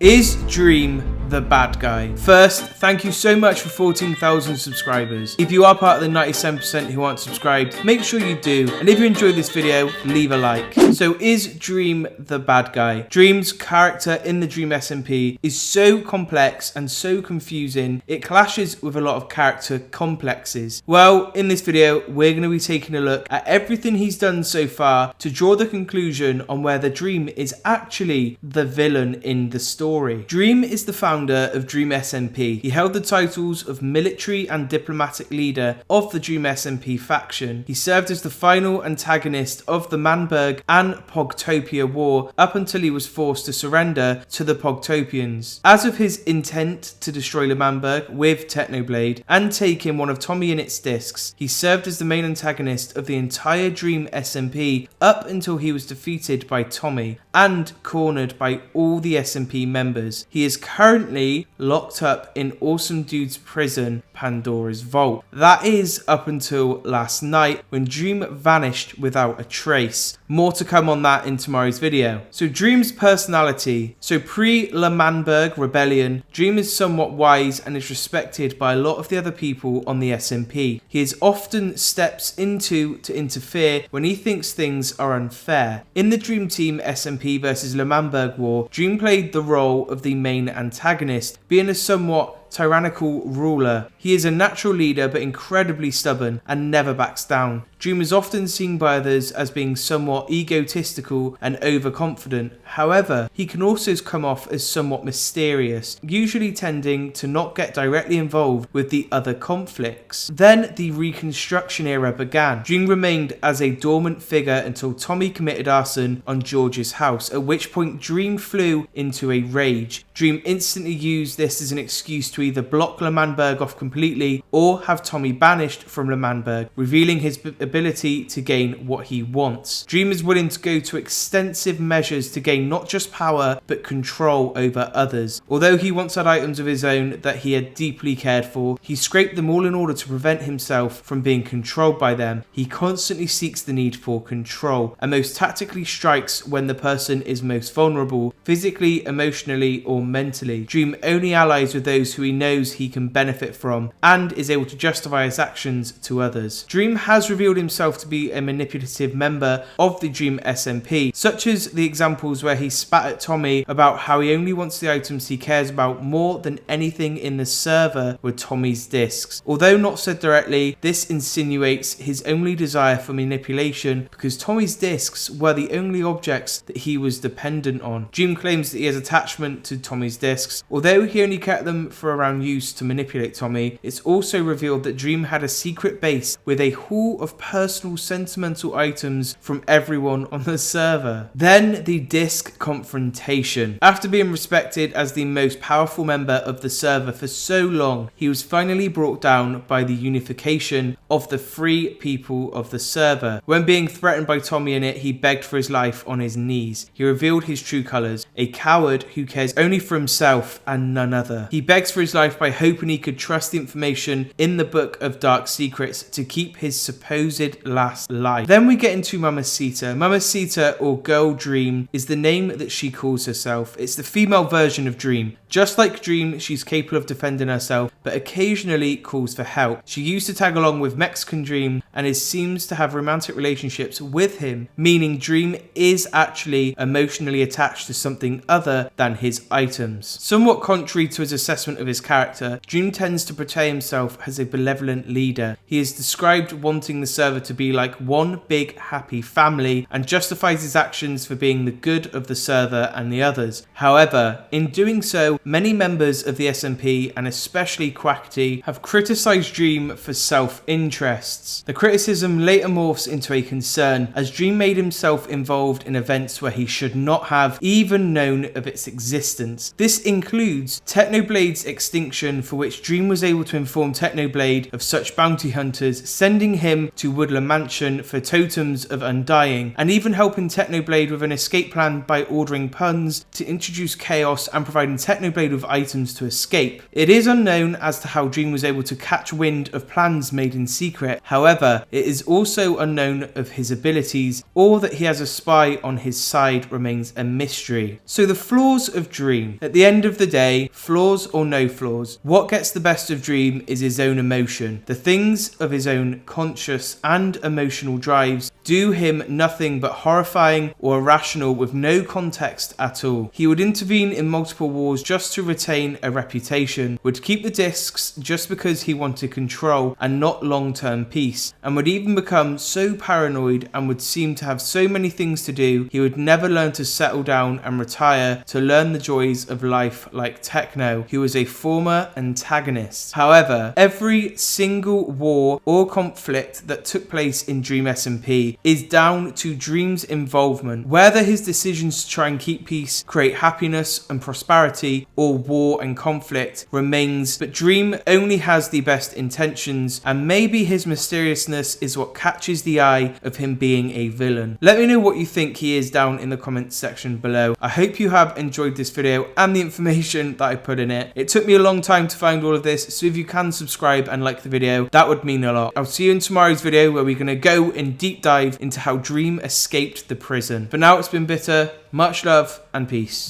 Is Dream the bad guy? First, thank you so much for 14,000 subscribers. If you are part of the 97% who aren't subscribed, make sure you do. And if you enjoyed this video, leave a like. So is Dream the bad guy? Dream's character in the Dream SMP is so complex and so confusing, it clashes with a lot of character complexes. Well, in this video, we're going to be taking a look at everything he's done so far to draw the conclusion on whether Dream is actually the villain in the story. Dream is the founder of Dream SMP. He held the titles of military and diplomatic leader of the Dream SMP faction. He served as the final antagonist of the Manberg and Pogtopia War up until he was forced to surrender to the Pogtopians. As of his intent to destroy the Manberg with Technoblade and take in one of TommyInnit's disks, he served as the main antagonist of the entire Dream SMP up until he was defeated by Tommy and cornered by all the SMP members. He is currently locked up in Awesome Dude's prison, Pandora's Vault. That is up until last night when Dream vanished without a trace. More to come on that in tomorrow's video. So Dream's personality. So pre-Le Manberg rebellion, Dream is somewhat wise and is respected by a lot of the other people on the SMP. He is often steps into to interfere when he thinks things are unfair. In the Dream Team SMP versus Le Manberg War, Dream played the role of the main antagonist, being a somewhat tyrannical ruler. He is a natural leader but incredibly stubborn and never backs down. Dream is often seen by others as being somewhat egotistical and overconfident. However, he can also come off as somewhat mysterious, usually tending to not get directly involved with the other conflicts. Then the Reconstruction era began. Dream remained as a dormant figure until Tommy committed arson on George's house, at which point Dream flew into a rage. Dream instantly used this as an excuse to either block Le Manberg off completely or have Tommy banished from Le Manberg, revealing his ability to gain what he wants. Dream is willing to go to extensive measures to gain not just power but control over others. Although he once had items of his own that he had deeply cared for, he scraped them all in order to prevent himself from being controlled by them. He constantly seeks the need for control and most tactically strikes when the person is most vulnerable, physically, emotionally or mentally. Dream only allies with those who he knows he can benefit from and is able to justify his actions to others. Dream has revealed himself to be a manipulative member of the Dream SMP, such as the examples where he spat at Tommy about how he only wants the items he cares about more than anything in the server were Tommy's disks. Although not said directly, this insinuates his only desire for manipulation because Tommy's disks were the only objects that he was dependent on. Dream claims that he has attachment to Tommy's disks. Although he only kept them for around use to manipulate Tommy, it's also revealed that Dream had a secret base with a haul of personal sentimental items from everyone on the server. Then the disk confrontation. After being respected as the most powerful member of the server for so long, he was finally brought down by the unification of the free people of the server. When being threatened by TommyInnit, he begged for his life on his knees. He revealed his true colours, a coward who cares only for himself and none other. He begs for his life by hoping he could trust the information in the Book of Dark Secrets to keep his supposed last life. Then we get into Mamacita. Mamacita, or Girl Dream, is the name that she calls herself. It's the female version of Dream. Just like Dream, she's capable of defending herself, but occasionally calls for help. She used to tag along with Mexican Dream and seems to have romantic relationships with him, meaning Dream is actually emotionally attached to something other than his items. Somewhat contrary to his assessment of his character, Dream tends to portray himself as a benevolent leader. He is described wanting the server to be like one big happy family and justifies his actions for being the good of the server and the others. However, in doing so, many members of the SMP and especially Quackity have criticised Dream for self-interests. The criticism later morphs into a concern as Dream made himself involved in events where he should not have even known of its existence. This includes Technoblade's extinction, for which Dream was able to inform Technoblade of such bounty hunters, sending him to Woodland Mansion for totems of undying, and even helping Technoblade with an escape plan by ordering puns to introduce chaos and providing Technoblade with items to escape. It is unknown as to how Dream was able to catch wind of plans made in secret. However, it is also unknown of his abilities, or that he has a spy on his side remains a mystery. So the flaws of Dream. At the end of the day, flaws or no flaws, what gets the best of Dream is his own emotion. The things of his own conscious and emotional drives do him nothing but horrifying or irrational with no context at all. He would intervene in multiple wars just to retain a reputation, would keep the discs just because he wanted control and not long-term peace, and would even become so paranoid and would seem to have so many things to do, he would never learn to settle down and retire to learn the joys of life like Techno, who was a former antagonist. However, every single war or conflict that took place in Dream SMP is down to Dream's involvement, whether his decisions to try and keep peace, create happiness and prosperity, or war and conflict remains, but Dream only has the best intentions, and maybe his mysteriousness is what catches the eye of him being a villain. Let me know what you think he is down in the comments section below. I hope you have enjoyed this video and the information that I put in it. It took me a long time to find all of this, so if you can subscribe and like the video, that would mean a lot. I'll see you in tomorrow's video where we're going to go in deep dive into how Dream escaped the prison. For now, it's been Bitter. Much love and peace.